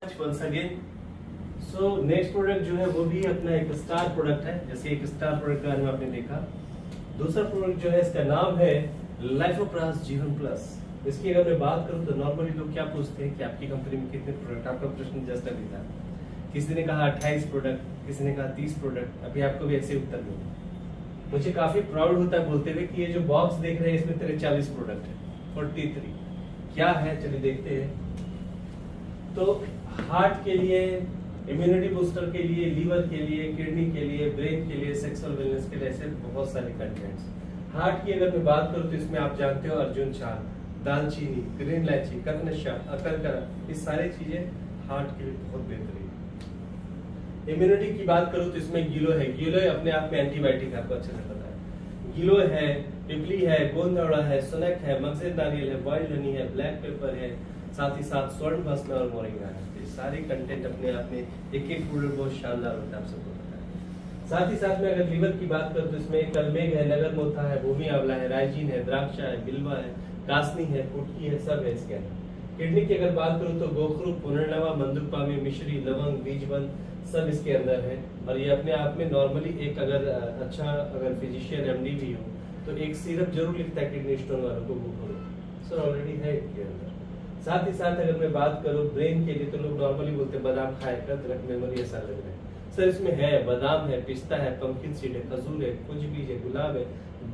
Once again. So next product जो है वो भी अपना एक स्टार प्रोडक्ट है। जैसे एक स्टार प्रोडक्ट का आपने देखा, दूसरा प्रोडक्ट जो है इसका नाम है लाइफोप्रास जीवन प्लस। इसकी अगर मैं बात करूं तो नॉर्मली लोग क्या पूछते हैं कि आपकी कंपनी में कितने प्रोडक्ट, आपका प्रश्न जस्ट अभी था। किसी ने कहा 28 प्रोडक्ट, किसी ने कहा 30 प्रोडक्ट। अभी आपको भी ऐसे उत्तर दूंगा। मुझे काफी प्राउड होता है बोलते हुए कि ये जो बॉक्स देख रहे हैं इसमें 43 प्रोडक्ट है। 43 क्या है, चलिए देखते हैं। तो हार्ट के लिए, इम्यूनिटी बूस्टर के लिए, लीवर के लिए, किडनी के लिए, ब्रेन के लिए, सेक्सुअल वेलनेस के लिए, ऐसे बहुत सारे कंटेंट्स। हार्ट की अगर मैं बात करूं तो इसमें आप जानते हो अर्जुन छाल, दालचीनी, ग्रीन इलायची, ककनशा, अकलकरा, ये सारी चीजें हार्ट के लिए बहुत बेहतरीन। इम्यूनिटी की बात करूं तो इसमें गिलो है। गिलो अपने आप में एंटीबायोटिक, आपको अच्छे से पता है। गिलो है, पिपली है, गोंदौड़ा है, सुनक है, मगज़ नारियल है, बॉइल्ड हनी है, ब्लैक पेपर है, साथ ही साथ स्वर्ण भस्म और मोरिंगा है। सारे कंटेंट अपने आप में एक एक प्रोडक्ट बहुत शानदार होता है, आप सबको पता है। साथ ही साथ में अगर लीवर की बात करूं तो इसमें कलमेघ है, नगर मोथा है, भूमि आंवला है, राइजीन है, द्राक्षा है, बिल्वा है, कासनी है, फुटकी है, सब है इसके अंदर। किडनी की अगर बात करूं तो गोखरू, पुनर्नवा, मंदुकपामी, मिश्री, लवंग, बीजवन सब इसके अंदर है। और ये अपने आप में नॉर्मली एक अगर फिजिशियन एमडी भी हो तो एक सिरप जरूर लिखता है किडनी स्टोन वालों को, वो करो सर, ऑलरेडी है इसके अंदर। साथ ही साथ अगर मैं बात करूं ब्रेन के लिए तो लोग नॉर्मली बोलते हैं बादाम खाए कर तुरंत मेमोरी ऐसा लग रहा है। सर इसमें है बादाम है, पिस्ता है, पंपकिन सीड है, खजूर है, कुछ बीज है, गुलाब है,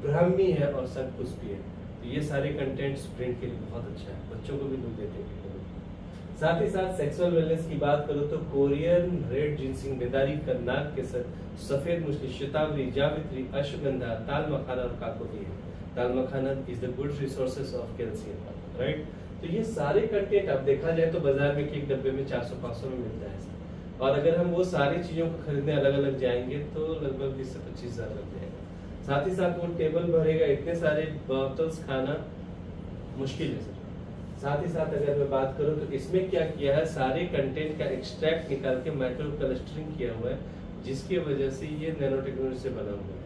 ब्राह्मी है और शतपुष्प भी है। तो ये सारे कंटेंट्स ब्रेन के लिए बहुत अच्छा है, बच्चों को भी दूध देते हैं। साथ ही साथ सेक्सुअल वेलनेस की बात करूं तो कोरियन रेड जिनसिंग, बेदारी, करनाक केसर, सफेद मुश्किल, शतावरी, जावित्री, अश्वगंधा, ताल मखाना और काकोती है। Tal makhana is the good resources of calcium, right. तो ये सारे कंटेंट अब देखा जाए तो बाजार में एक डब्बे में 400-500 में मिलता है। और अगर हम वो सारी चीजों को खरीदने अलग अलग जाएंगे तो लगभग 20 से 25 हजार लग जाएगा। साथ ही साथ वो टेबल भरेगा, इतने सारे बॉटल्स खाना मुश्किल है सर। साथ ही साथ अगर मैं बात करूं तो इसमें क्या किया है, सारे कंटेंट का एक्सट्रैक्ट निकाल के माइक्रो क्लस्टरिंग किया हुआ है, जिसकी वजह से ये नैनो टेक्नोलॉजी से बना हुआ है।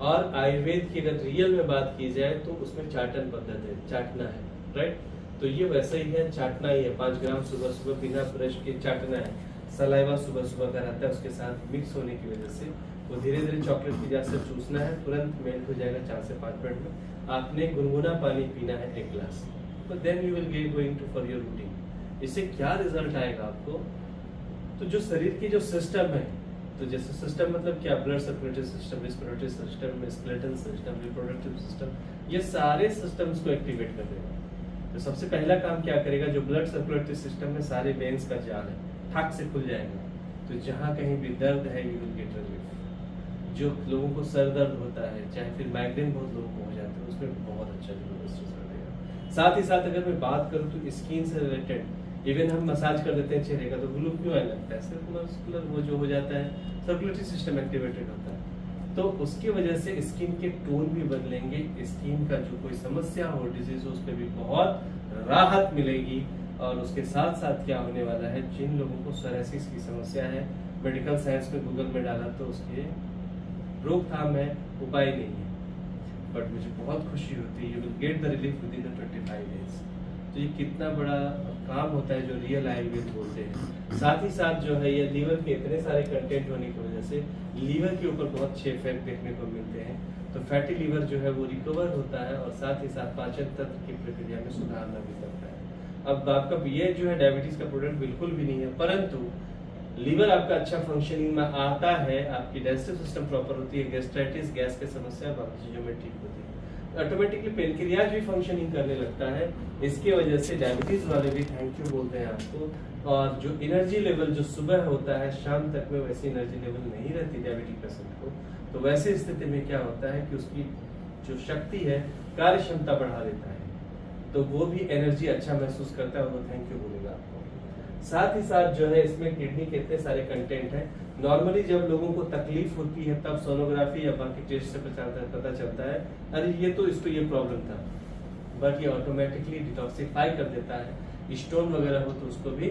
और आयुर्वेद की अगर रियल में बात की जाए तो उसमें चाटन पद्धति है, चाटना है, राइट। तो ये वैसा ही है, चाटना ही है। 5 ग्राम सुबह सुबह बिना ब्रश के चाटना है। सलाइवा सुबह सुबह का रहता है, उसके साथ मिक्स होने की वजह से वो धीरे धीरे चॉकलेट की जैसे चूसना है, तुरंत मेल्ट हो जाएगा 4 से 5 मिनट में। आपने गुनगुना पानी पीना है 1 गिलास, तो then you will get going to for your routine. इससे क्या रिजल्ट आएगा आपको, तो जो शरीर की जो सिस्टम है, तो जैसे सिस्टम मतलब क्या, blood circulatory system, respiratory system, skeletal system, reproductive system, ये सारे सिस्टम्स को एक्टिवेट कर देगा। तो सबसे पहला काम क्या करेगा, जो ब्लड सर्कुलेटरी सिस्टम में सारे वेन्स का जाल है ठाक से खुल जाएगा। तो जहां कहीं भी दर्द है यू विल गेट रिलीफ। जो लोगों को सर दर्द होता है, चाहे फिर माइग्रेन बहुत लोगों को हो जाता है, उसमें बहुत अच्छा रिजल्ट देगा। साथ ही साथ अगर मैं बात करूं तो स्किन से रिलेटेड इवन हम मसाज कर देते हैं चेहरे का तो ग्लो क्यों आने लगता है, सर्कुलर वो जो हो जाता है, सर्कुलेटरी सिस्टम एक्टिवेटेड होता है, तो उसकी वजह से स्किन के टोन भी बदलेंगे। स्किन का जो कोई समस्या हो, डिजीज हो, उस पर भी बहुत राहत मिलेगी। और उसके साथ साथ क्या होने वाला है, जिन लोगों को सोरायसिस की समस्या है, मेडिकल साइंस में गूगल में डाला तो उसके रोकथाम है, उपाय नहीं है, बट मुझे बहुत खुशी होती है, you will get the relief with in the 25 days. तो ये कितना बड़ा काम होता है जो रियल आयुर्वेद बोलते हैं। साथ ही साथ जो है ये लीवर के इतने सारे कंटेंट होने की वजह से लीवर के ऊपर बहुत अच्छे इफेक्ट देखने को मिलते हैं। तो फैटी लीवर जो है वो रिकवर होता है और साथ ही साथ पाचन तंत्र की प्रक्रिया में सुधारना भी करता है। अब आपका ये जो है डायबिटीज का प्रोडक्ट बिल्कुल भी नहीं है, परंतु लीवर आपका अच्छा फंक्शनिंग में आता है, आपकी डाइजेस्टिव सिस्टम प्रॉपर होती है, गैस्ट्राइटिस, गैस की समस्या बाकी चीजों में ठीक होती है, ऑटोमेटिकली पेनक्रियाज भी फंक्शनिंग करने लगता है। इसके वजह से डायबिटीज वाले भी थैंक यू बोलते हैं आपको। और जो एनर्जी लेवल जो सुबह होता है शाम तक में वैसी एनर्जी लेवल नहीं रहती डायबिटिक पेशेंट को, तो वैसे स्थिति में क्या होता है कि उसकी जो शक्ति है, कार्य क्षमता बढ़ा देता है, तो वो भी एनर्जी अच्छा महसूस करता है और वो थैंक यू बोलेगा आपको। साथ ही साथ जो है इसमें किडनी के इतने सारे कंटेंट हैं। नॉर्मली जब लोगों को तकलीफ होती है तब सोनोग्राफी या बाकी टेस्ट से पता चलता है अरे ये तो इसको ये प्रॉब्लम था, बट ये ऑटोमेटिकली डिटॉक्सिफाई कर देता है, स्टोन वगैरह हो तो उसको भी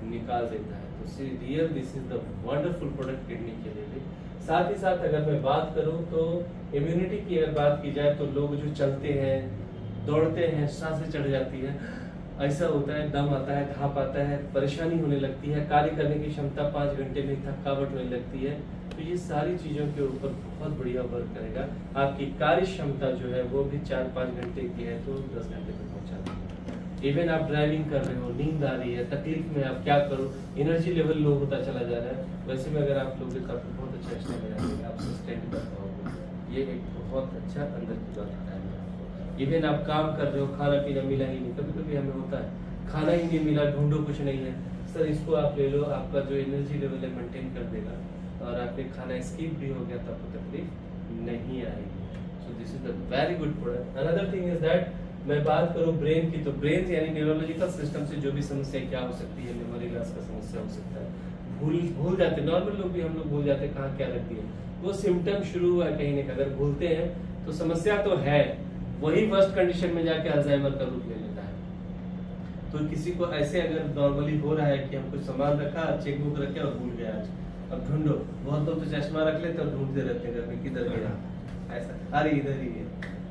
निकाल देता है। तो real this is the wonderful product kidney के लिए भी। साथ ही साथ अगर मैं बात करूं तो इम्यूनिटी की अगर बात की जाए तो लोग जो चलते हैं, दौड़ते हैं, सांसें चढ़ जाती है, ऐसा होता है, दम आता है, धाप आता है, परेशानी होने लगती है, कार्य करने की क्षमता 5 घंटे में थकावट होने लगती है। तो ये सारी चीजों के ऊपर बहुत बढ़िया वर्क करेगा। आपकी कार्य क्षमता जो है वो भी 4-5 घंटे की है तो 10 घंटे तक पहुंचा देगा। इवन आप ड्राइविंग कर रहे हो, नींद आ रही है, तकलीफ में, आप क्या करो, एनर्जी लेवल लो होता चला जा रहा है, वैसे में अगर आप लोग तो आपको बहुत अच्छा स्टेप आ जाएगा, आप सस्टेन कर पाओगे। ये एक बहुत अच्छा अंदर की बात है। इवन आप काम कर रहे हो, खाना पीना मिला ही नहीं, कभी कभी हमें होता है खाना ही नहीं मिला, ढूंढो कुछ नहीं है, सर इसको आप ले लो, आपका जो एनर्जी लेवल है मेंटेन कर देगा, और आपने खाना स्किप भी हो गया तो आपको तकलीफ नहीं आएगी। So this is the very good product. Another thing is that, मैं बात करूं ब्रेन की, तो ब्रेन यानी न्यूरोलॉजिकल सिस्टम से जो भी समस्या क्या हो सकती है, मेमोरी लॉस का समस्या हो सकता है, भूल जाते, नॉर्मल लोग भी हम लोग भूल जाते कहाँ क्या लगती है, वो सिम्टम शुरू हुआ कहीं ना, अगर भूलते हैं तो समस्या तो है, वही वर्स्ट कंडीशन में जाके अल्जाइमर का रूप ले लेता है। तो किसी को ऐसे अगर नॉर्मली हो रहा है कि हम कुछ सामान रखा, चेकबुक रखे और भूल गया आज, अब ढूंढो, बहुत लोग तो चश्मा रख लेते और ढूंढते रहते हैं घर में किधर गया, ऐसा, अरे इधर ही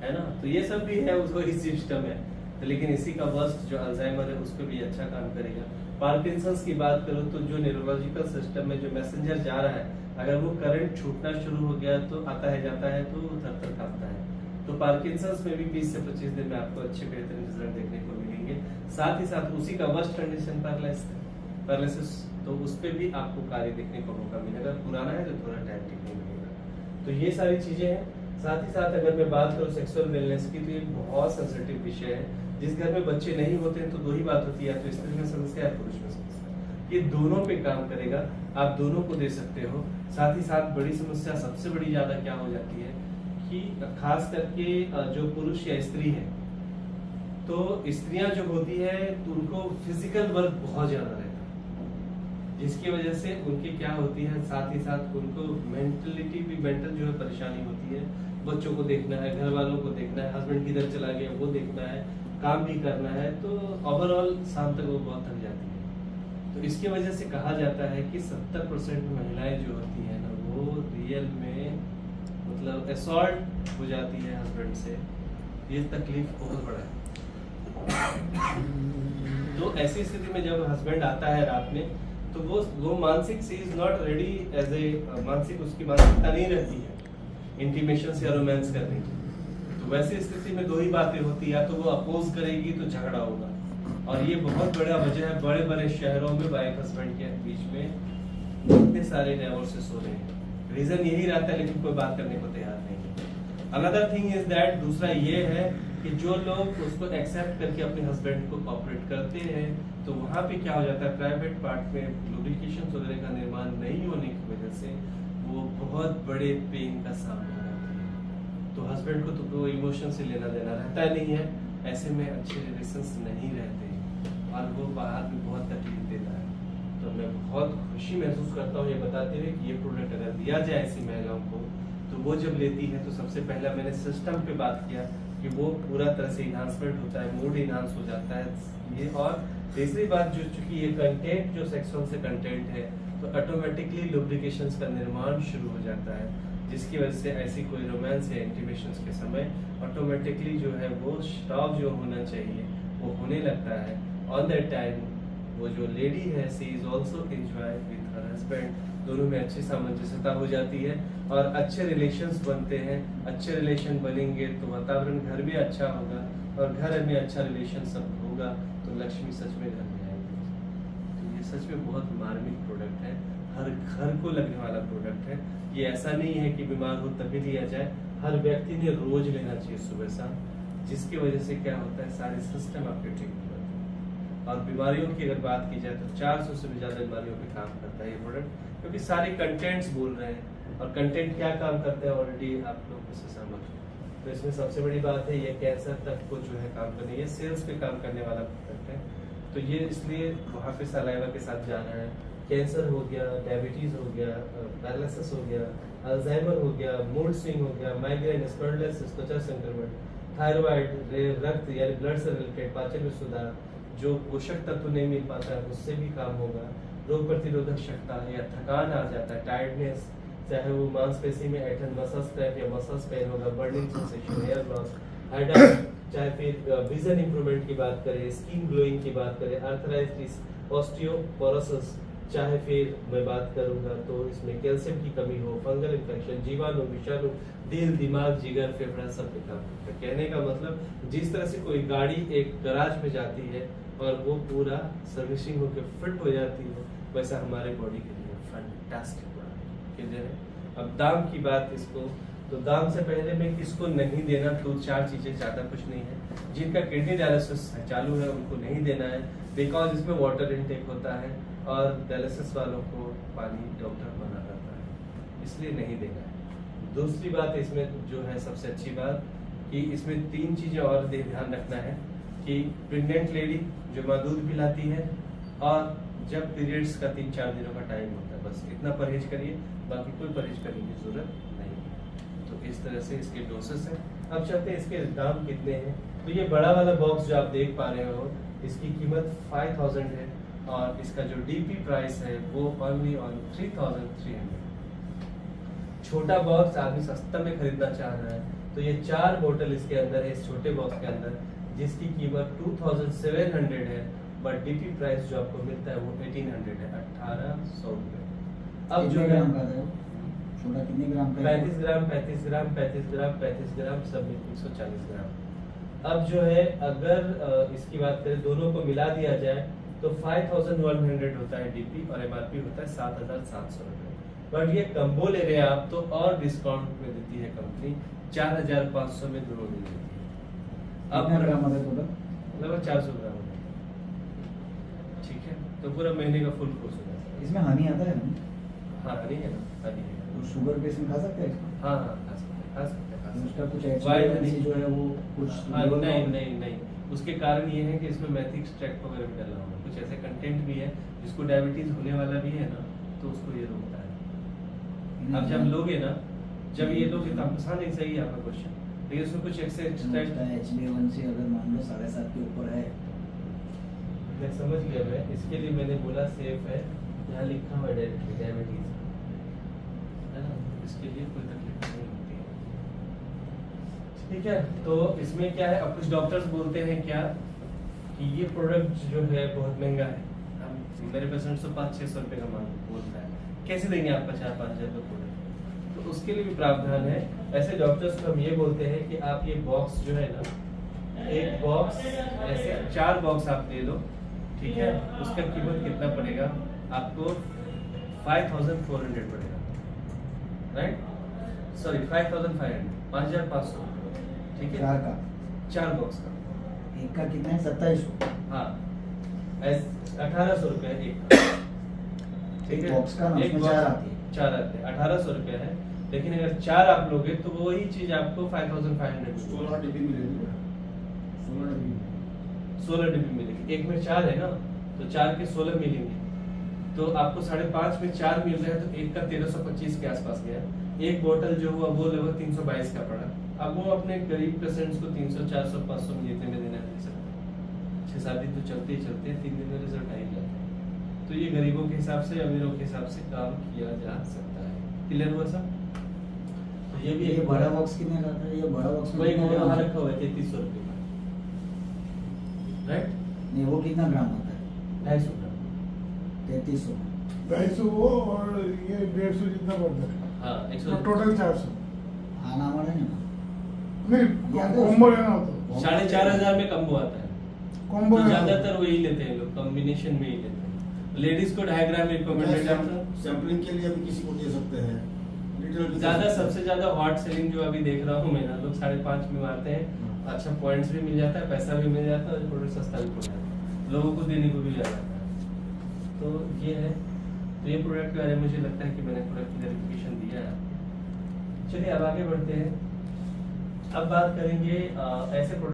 है ना। तो ये सब भी है, उसको ही सिस्टम है। तो लेकिन इसी का वर्स्ट जो अल्जाइमर है उस पर भी अच्छा काम करेगा। पार्किंसंस की बात करो तो जो न्यूरोलॉजिकल सिस्टम में जो मैसेंजर जा रहा है, अगर वो करंट छूटना शुरू हो गया तो आता है जाता है तो थर-थर कांपता है। तो पार्किंसंस में भी 20 से 25 दिन में आपको अच्छे बेहतरीन रिजल्ट देखने को मिलेंगे। साथ ही साथ उसी का वर्स्ट कंडीशन पैरालिसिस, तो उस पे भी आपको कार्य देखने को मौका मिलेगा। पुराना है तो थोड़ा टाइम टिकने मिलेगा। तो ये सारी चीजें हैं। साथ ही साथ अगर मैं बात करूँ सेक्सुअल वेलनेस की, तो ये बहुत सेंसिटिव विषय है। जिस घर में बच्चे नहीं होते हैं तो दो ही बात होती है, या तो स्त्री में समस्या या पुरुष में समस्या। ये दोनों पे काम करेगा, आप दोनों को दे सकते हो। साथ ही साथ बड़ी समस्या सबसे बड़ी ज्यादा क्या हो जाती है कि खास करके जो पुरुष या स्त्री है, तो स्त्रियां जो होती है तो उनको फिजिकल वर्क बहुत ज्यादा रहता है, जिसकी वजह से उनकी क्या होती है, साथ ही साथ उनको मेंटलिटी भी, मेंटल जो है परेशानी होती है। बच्चों को देखना है, घर वालों को देखना है, हस्बैंड किधर चला गया वो देखना है, काम भी करना है, तो ओवरऑल शाम तक वो बहुत थक जाती है। तो इसकी वजह से कहा जाता है कि 70% महिलाएं जो होती है ना, वो रियल में मतलब असॉल्ट हो जाती है हस्बैंड से। ये तकलीफ बहुत बड़ा है। तो ऐसी स्थिति में जब हस्बैंड आता है रात में, तो वो मानसिक she is not ready as a मानसिक, उसकी मानसिकता नहीं रहती है इंटीमेशन या रोमांस करने की। तो वैसी स्थिति में दो ही बातें होती है, या तो वो अपोज करेगी तो झगड़ा होगा, और ये बहुत बड़ा वजह है बड़े बड़े शहरों में वाइफ हस्बैंड के बीच में इतने सारे डाइवोर्सेस हो रहे हैं। रीजन यही रहता है, लेकिन कोई बात करने को तैयार नहीं है। अनदर थिंग इज दैट, दूसरा ये है कि जो लोग उसको एक्सेप्ट करके अपने हस्बैंड को कॉपरेट करते हैं, तो वहाँ पे क्या हो जाता है, प्राइवेट पार्ट में लुब्रिकेशन वगैरह का निर्माण नहीं होने की वजह से वो बहुत बड़े पेन का सामना करते हैं। तो हस्बैंड को तो वो इमोशन से लेना देना रहता नहीं है, ऐसे में अच्छे रिलेशंस नहीं रहते और वो बाहर भी बहुत तकलीफ देता है। तो मैं बहुत खुशी महसूस करता हूँ ये बताते हुए कि ये प्रोडक्ट अगर दिया जाए ऐसी महिलाओं को, तो वो जब लेती है तो सबसे पहला मैंने सिस्टम पे बात किया कि वो पूरा तरह से इन्हांसमेंट होता है, मूड इन्हांस हो जाता है ये। और तीसरी बात, जो चूंकि ये कंटेंट जो सेक्सुअल से कंटेंट है, तो ऑटोमेटिकली लुब्रिकेशंस का निर्माण शुरू हो जाता है, जिसकी वजह से ऐसी कोई रोमांस या इंटीमेशंस के समय ऑटोमेटिकली जो है वो स्टॉप जो होना चाहिए वो होने लगता है। ऑन दैट टाइम वो जो लेडी है, she is also enjoy with her husband, दोनों में अच्छी सामंजस्यता हो जाती है और अच्छे रिलेशंस बनते हैं। अच्छे रिलेशन बनेंगे तो वातावरण घर में अच्छा होगा, और घर में अच्छा रिलेशन सब होगा तो लक्ष्मी सच में घर में आएगी। तो ये सच में बहुत मार्मिक प्रोडक्ट है, हर घर को लगने वाला प्रोडक्ट है। ये ऐसा नहीं है कि बीमार हो तभी लिया जाए, हर व्यक्ति ने रोज लेना चाहिए सुबह शाम, जिसकी वजह से क्या होता है, सारे सिस्टम आपके ठीक हो जाते हैं। और बीमारियों की अगर बात की जाए तो 400 से भी ज्यादा बीमारियों पे काम करता है ये प्रोडक्ट, क्योंकि सारे कंटेंट्स बोल रहे हैं। और कंटेंट क्या काम करता है ऑलरेडी आप लोग उससे सहमत हो। तो इसमें सबसे बड़ी बात है ये कैंसर तक को जो है काम करने, ये सेल्स पे काम करने वाला प्रोडक्ट है। तो ये इसलिए वहाँ पे सलाइवा के साथ जाना है। कैंसर हो गया, डायबिटीज हो गया, पैरालिसिस हो गया, अल्जाइमर हो गया, मूड स्विंग हो गया, माइग्रेन, स्पॉन्डिलोसिस, त्वचा संक्रमण, थायराइड, रक्त यानी ब्लड से रिलेटेड, पाचन में सुधार, जो पोषक तत्व नहीं मिल पाता है उससे भी काम होगा। रोग प्रतिरोधक क्षमता या थकान आ जाता है, टायर्डनेस, चाहे वो मांसपेशी में ऐंठन, मसल्स क्रैम्प या मसल्स पेन होगा, बर्निंग सेंसेशन, हेयर लॉस, चाहे फिर विजन इंप्रूवमेंट की बात करें, स्किन ग्लोइंग की बात करें, आर्थराइटिस, ऑस्टियोपोरोसिस, चाहे फिर मैं बात करूंगा तो इसमें कैल्शियम की कमी हो, फंगल इन्फेक्शन, जीवाणु, विषाणु, दिल, दिमाग, जिगर, फेफड़ा सब पे काम करता है। कहने का मतलब जिस तरह से कोई गाड़ी एक गैराज में जाती है और वो पूरा सर्विसिंग होकर फिट हो जाती है, वैसा हमारे बॉडी के लिए फैंटास्टिक प्रोडक्ट। क्लियर है? अब दाम की बात इसको, तो दाम से पहले में किसको नहीं देना, तो 4 चीजें, ज्यादा कुछ नहीं है। जिनका किडनी डायलिसिस चालू है उनको नहीं देना है, बिकॉज इसमें वाटर इनटेक होता है और डायलिसिस वालों को पानी डॉक्टर मना करता है, इसलिए नहीं देना है। दूसरी बात इसमें जो है सबसे अच्छी बात कि इसमें 3 चीजें और ध्यान रखना है कि प्रेग्नेंट लेडी जो माँ दूध पिलाती है और जब पीरियड्स का 3-4 दिनों का टाइम होता है, बस इतना परहेज करिए, बाकी कोई परहेज करने की जरूरत नहीं है। तो इस तरह से इसके डोसेस हैं। अब चलते हैं इसके दाम कितने हैं। तो ये बड़ा वाला बॉक्स जो आप देख पा रहे हो, इसकी कीमत 5000 है और इसका जो डीपी प्राइस है वो ओनली ऑन 3300। छोटा बॉक्स आदमी सस्ता में खरीदना चाह रहा है तो ये 4 बोतल इसके अंदर है, इस छोटे बॉक्स के अंदर, जिसकी कीमत 2700 है, बट डीपी प्राइस जो आपको मिलता है वो 1800 है, 1800 रुपए। अब जो है छोटा कितने ग्राम का? 35 ग्राम, 35 ग्राम, 35 ग्राम, 35 ग्राम, सब मिल 140 ग्राम। अब जो है अगर इसकी बात करें दोनों को मिला दिया जाए तो 5100 होता है डीपी और एमआरपी होता है 7700 रुपए। बट ये कम्बो ले रहे हैं आप तो और डिस्काउंट में देती है कंपनी, 4500 में दोनों मिल जाती है। अब ग्राम होता है टोटल? लगभग 400 ग्राम होता है। ठीक है, तो पूरा महीने का फुल कोर्स हो जाता है। इसमें हनी आता है ना? हाँ हनी है ना, हनी है। तो शुगर पेशेंट खा सकते हैं इसको? हाँ हाँ खा सकते हैं, खा सकते हैं, खा सकते हैं। उसका कुछ White एक्सपीरियंस honey जो है वो कुछ हाँ, नहीं नहीं नहीं, उसके कारण ये है कि इसमें मैथिक एक्सट्रैक्ट वगैरह भी डाला हुआ है, कुछ ऐसे कंटेंट भी है जिसको डायबिटीज होने वाला भी है ना, तो उसको ये रोकता है। अब जब लोगे ना, जब ये लोगे तो आपको नहीं सही है आपका क्वेश्चन, लेकिन उसमें कुछ ऐसे एक्सट्रैक्ट HbA1c अगर मान लो 7.5 के ऊपर है, मैं समझ गया, मैं इसके लिए मैंने बोला सेफ है, यहाँ लिखा हुआ है डायरेक्टली डायबिटीज है ना, इसके लिए कोई तकलीफ नहीं होती है। ठीक है, तो इसमें क्या है, अब कुछ डॉक्टर्स बोलते हैं क्या कि ये प्रोडक्ट जो है बहुत महंगा है, हम मेरे पेशेंट से 500-600 रुपए का मांग बोलता है, कैसे देंगे आपका 4-5 हज़ार का प्रोडक्ट, तो उसके लिए भी प्रावधान है। ऐसे डॉक्टर्स को हम ये बोलते हैं कि आप ये बॉक्स जो है ना, एक बॉक्स ऐसे 4 बॉक्स आप ले लो, ठीक है, उसका कीमत कितना पड़ेगा आपको, 5400 पड़ेगा, राइट, सॉरी 5500, 5500, ठीक है, 4 बॉक्स का, एक का कितना है? 2700। हाँ 1800 रुपए एक, ठीक है, बॉक्स का एक उसमें 4 आती है, 4 आते हैं, 1800 रुपए है, लेकिन अगर 4 आप लोगे तो वही चीज आपको 5500 16 डीबी मिलेगी, 16 डीबी मिलेगी, एक में 4 है ना, तो 4 के 16 मिलेंगे, तो आपको 5.5 में 4 मिल रहा है, तो एक का 1325 के आसपास गया। एक बोतल जो हुआ वो लगभग 322 का पड़ा। अब वो अपने गरीब पेशेंट्स को 300, 400, 500 में जितने में देना है दे सकते हैं। 6-7 दिन तो चलते ही चलते हैं, 3 दिन में रिजल्ट आ ही जाता है। तो ये गरीबों के हिसाब से, अमीरों के हिसाब से काम किया जा सकता है। क्लियर हुआ सब? तो ये भी ये बड़ा बॉक्स कितने का था? ये बड़ा बॉक्स में वही कितने ग्राम वहाँ है? रखा हुआ है 3300 रुपये का, राइट, नहीं वो कितना ग्राम होता है? 250 ग्राम। 3300। 250 वो और ये 150 जितना पड़ता है, हाँ तो 100, टोटल 400। आना हमारा है ना? नहीं, कॉम्बो लेना होता है, 4500 में कम्बो आता है, कॉम्बो तो लेना होता है। ज्यादातर वही लेते हैं लोग, कॉम्बिनेशन में ही लेते हैं। लेडीज को 2.5 ग्राम रिकमेंडेड है। सैंपलिंग के लिए भी किसी को दे सकते हैं, लिटरल ज्यादा सबसे ज्यादा हॉट सेलिंग जो अभी देख रहा हूँ मैं ना, लोग 5.5 में मारते हैं, अच्छा पॉइंट्स भी मिल जाता है, पैसा भी मिल जाता है और प्रोडक्ट सस्ता भी पड़ जाता है, लोगों को देने को भी ज्यादा आता है। तो ये है, तो ये प्रोडक्ट के बारे में मुझे लगता है कि मैंने प्रोडक्ट की क्लैरिफिकेशन दिया है। चलिए अब आगे बढ़ते हैं। अब बात करेंगे ऐसे